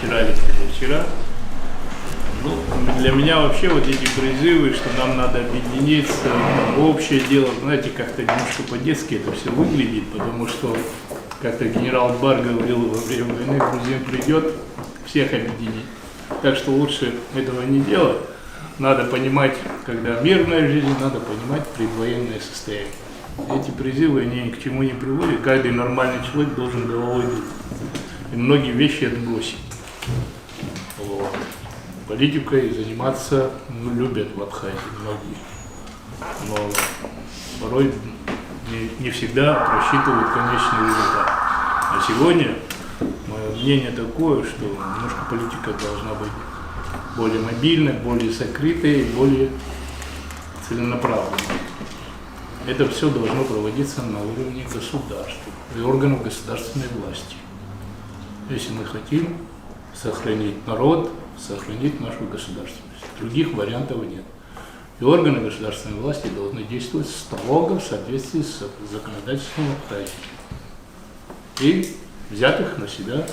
вчера или позавчера. Ну, для меня вообще вот эти призывы, что нам надо объединиться в общее дело, знаете, как-то немножко по-детски это все выглядит, потому что как-то генерал Бар говорил во время войны, Грузин придет всех объединить. Так что лучше этого не делать. Надо понимать, когда мирная жизнь, надо понимать предвоенное состояние. Эти призывы, они ни к чему не приводят. Каждый нормальный человек должен головой думать. И многие вещи отбросить. Вот. Политикой заниматься любят в Абхазии многие. Но порой не всегда просчитывают конечный результат. А сегодня мое мнение такое, что немножко политика должна быть более мобильной, более закрытой, более целенаправленной. Это все должно проводиться на уровне государства и органов государственной власти. Если мы хотим сохранить народ, сохранить нашу государственность. Других вариантов нет. И органы государственной власти должны действовать строго в соответствии с законодательством Абхазии и взятых на себя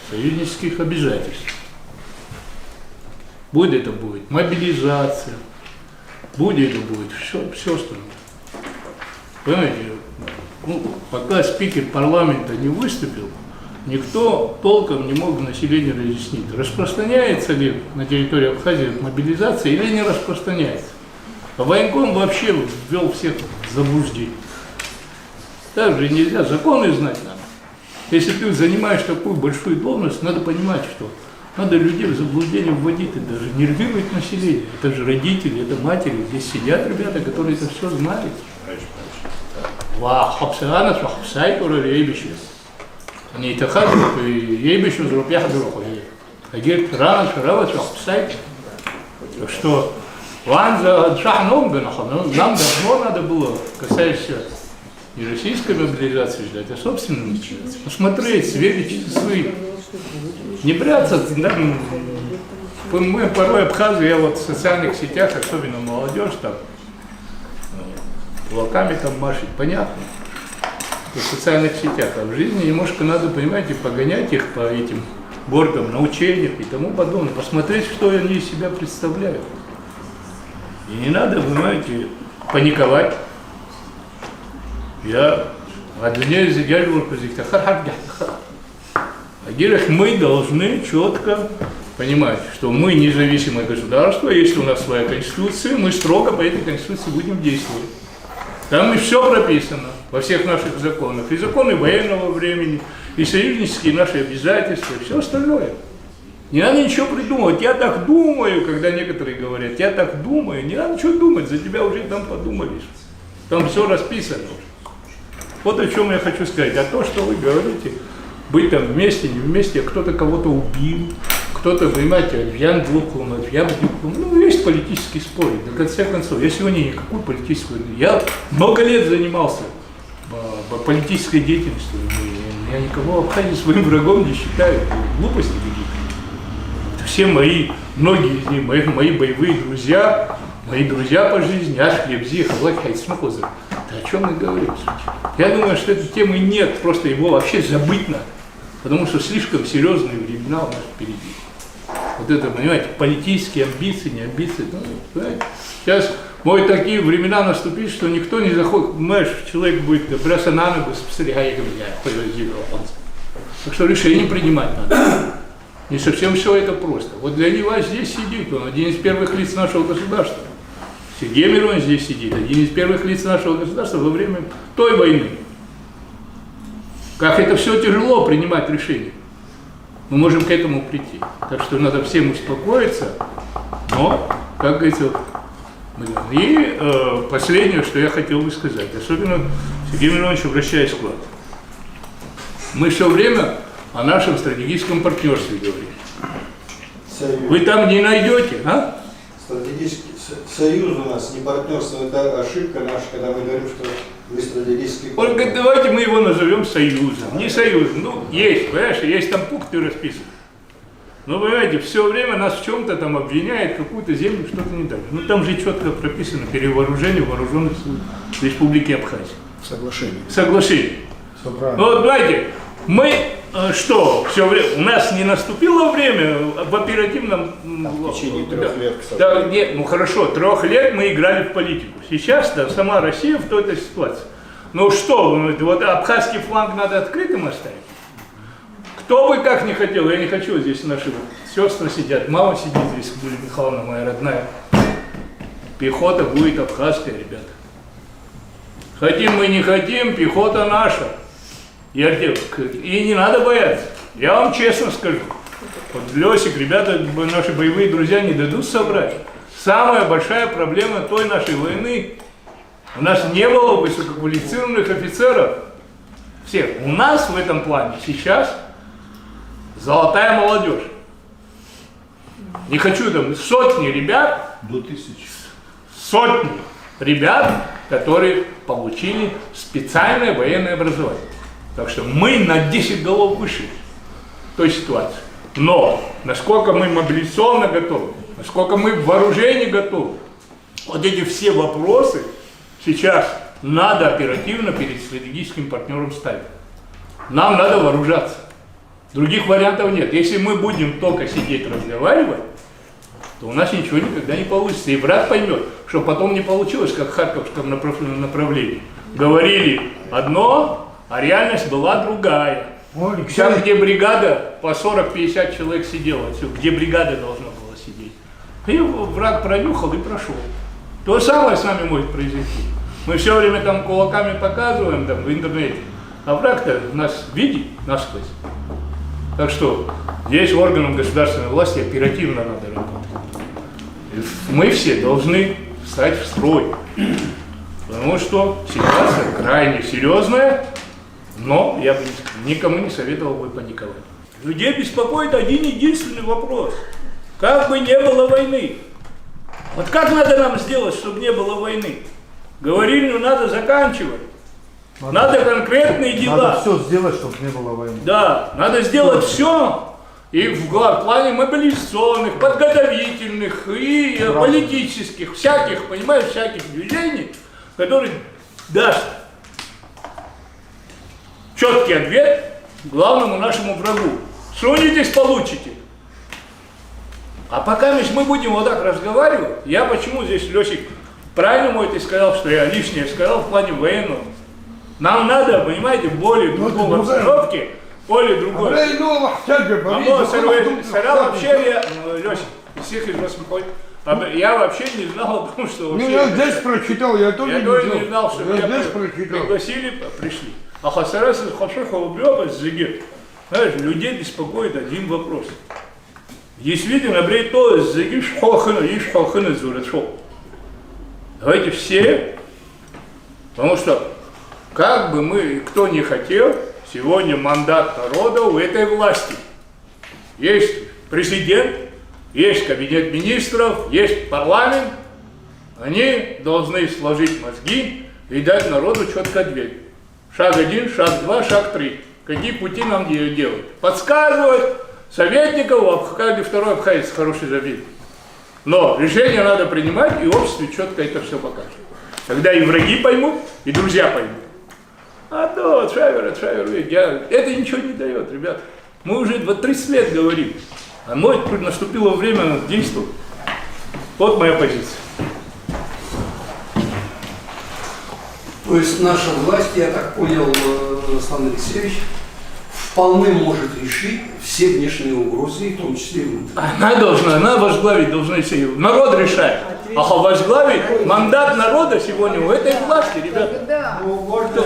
союзнических обязательств. Будет это будет мобилизация, будет это будет все остальное. Понимаете, пока спикер парламента не выступил, никто толком не мог населению разъяснить, распространяется ли на территории Абхазии мобилизация или не распространяется. А военком вообще ввел всех в заблуждение. Так же нельзя, законы знать надо. Если ты занимаешь такую большую должность, надо понимать, что надо людей в заблуждение вводить, и даже нервировать население. Это же родители, это матери, здесь сидят ребята, которые это все знают. Они اتخذوا يبشوا ظروف يحضروا خليه. أجيت رانش روت وحسيت что ван за шахном гнахом, нам давно надо было, касаясь не российской мобилизации ждать, а собственной мобилизации. Посмотреть, сверить часы. Не прятаться. Да, мы порой Абхазию, я вот в социальных сетях, особенно молодежь, там, кулаками там машет, понятно. В социальных сетях, а в жизни немножко надо, понимаете, погонять их по этим горкам, на учениях и тому подобное, посмотреть, что они из себя представляют. И не надо, понимаете, паниковать. Мы должны четко понимать, что мы независимое государство, если у нас своя конституция, мы строго по этой конституции будем действовать. Там и все прописано во всех наших законах, и законы военного времени, и союзнические наши обязательства, и все остальное. Не надо ничего придумывать. Я так думаю, когда некоторые говорят, я так думаю, не надо ничего думать, за тебя уже там подумали. Там все расписано уже. Вот о чем я хочу сказать. А то, что вы говорите, быть там вместе, не вместе, кто-то кого-то убил, кто-то, понимаете, Альян Глухлун, Альян Глухлун. Ну, есть политический спор. В конце концов, я сегодня никакой политической... Я много лет занимался политической деятельностью. Я никого в Абхазии своим врагом не считаю. Глупости какие-то. Все многие из них, мои боевые друзья, мои друзья по жизни, Ашхлебзи, Халак, Хайсмахоза. Да о чем мы говорим? Я думаю, что этой темы нет, просто его вообще забыть надо. Потому что слишком серьезные времена у нас впереди. Вот это, понимаете, политические амбиции, не амбиции. Ну, понимаете, сейчас могут такие времена наступить, что никто не заходит, понимаешь, человек будет бросаться на ногу, так что решение принимать надо. Не совсем все это просто. Вот для него здесь сидит, он один из первых лиц нашего государства. Сергей Миронович здесь сидит, один из первых лиц нашего государства во время той войны. Как это все тяжело принимать решения. Мы можем к этому прийти. Так что надо всем успокоиться, но, как говорится, и последнее, что я хотел бы сказать, особенно Сергей Миронович, обращаясь к вам. Мы все время о нашем стратегическом партнерстве говорим. Союз. Вы там не найдете, а? Стратегический союз у нас, не партнерство, это ошибка наша, когда мы говорим, что вы стратегический партнер. Он говорит, давайте мы его назовем союзом. Не союзом. Ну, есть, понимаешь, есть там пункты расписаны. Но, понимаете, все время нас в чем-то там обвиняет, какую-то землю, что-то не так. Ну, там же четко прописано перевооружение вооруженных сил Республики Абхазия. Соглашение. Соглашение. Все правильно. Ну, вот, давайте, мы что, все время, у нас не наступило время в оперативном... В течение 3 лет, кстати. Да, нет, ну хорошо, 3 лет мы играли в политику. Сейчас да, сама Россия в той ситуации. Ну что, вот абхазский фланг надо открытым оставить? Кто бы как не хотел, я не хочу, здесь наши вот сестры сидят, мама сидит здесь, Юлия Михайловна моя родная. Пехота будет абхазская, ребята. Хотим мы, не хотим, пехота наша. И не надо бояться. Я вам честно скажу. Вот Лесик, ребята, наши боевые друзья не дадут соврать. Самая большая проблема той нашей войны, у нас не было высококвалифицированных офицеров. Всех. У нас в этом плане сейчас золотая молодежь. Не хочу там сотни ребят, До 1000. сотни ребят, которые получили специальное военное образование. Так что мы на 10 голов выше той ситуации. Но насколько мы мобилизационно готовы, насколько мы в вооружении готовы, вот эти все вопросы сейчас надо оперативно перед стратегическим партнером ставить. Нам надо вооружаться. Других вариантов нет. Если мы будем только сидеть разговаривать, то у нас ничего никогда не получится. И враг поймет, что потом не получилось, как в Харьковском направлении. Говорили одно, а реальность была другая. Там, где бригада по 40-50 человек сидела, где бригада должна была сидеть. И враг пронюхал и прошел. То же самое с нами может произойти. Мы все время там кулаками показываем там, в интернете, а враг-то нас видит насквозь. Так что здесь органам государственной власти оперативно надо работать. Мы все должны встать в строй. Потому что ситуация крайне серьезная, но я бы никому не советовал бы паниковать. Людей беспокоит один единственный вопрос. Как бы не было войны? Вот как надо нам сделать, чтобы не было войны? Говорили, надо заканчивать. Надо конкретные дела. Надо все сделать, чтобы не было войны. Да, надо сделать все. И в плане мобилизационных, подготовительных и политических, всяких, понимаешь, всяких движений, которые даст четкий ответ главному нашему врагу. Сунетесь, получите. А пока мы будем вот так разговаривать, я почему здесь, Лесик, правильно мой ты сказал, что я лишнее сказал в плане военного. Нам надо, понимаете, более другой обстановки, более другой. Сырал вообще, Лесик, всех из вас выходит. Я вообще не знал о том, что вообще... Ну, я здесь прочитал, я тоже не знал, что меня пригласили, пришли. А хасарас хашеха убьёба зигет. Знаешь, людей беспокоит один вопрос. Действительно, брей то зигиш хохана, иш хохана зурешо. Давайте все, потому что, как бы мы, кто не хотел, сегодня мандат народа у этой власти. Есть президент, есть кабинет министров, есть парламент. Они должны сложить мозги и дать народу четко ответ. Шаг 1, шаг 2, шаг 3. Какие пути нам делать? Подсказывать советников, каждый второй абхазец хороший забит. Но решение надо принимать, и обществу четко это все покажет. Тогда и враги поймут, и друзья поймут. А то Шавер, это ничего не дает, ребят. Мы уже 30 лет говорим. А наступило время действовать. Вот моя позиция. То есть наша власть, я так понял, Руслан Алексеевич, вполне может решить все внешние угрозы, в том числе и внутренние. Она возглавить должна все. Народ решает. А возглавить мандат народа сегодня у этой власти, ребята. Ну, можно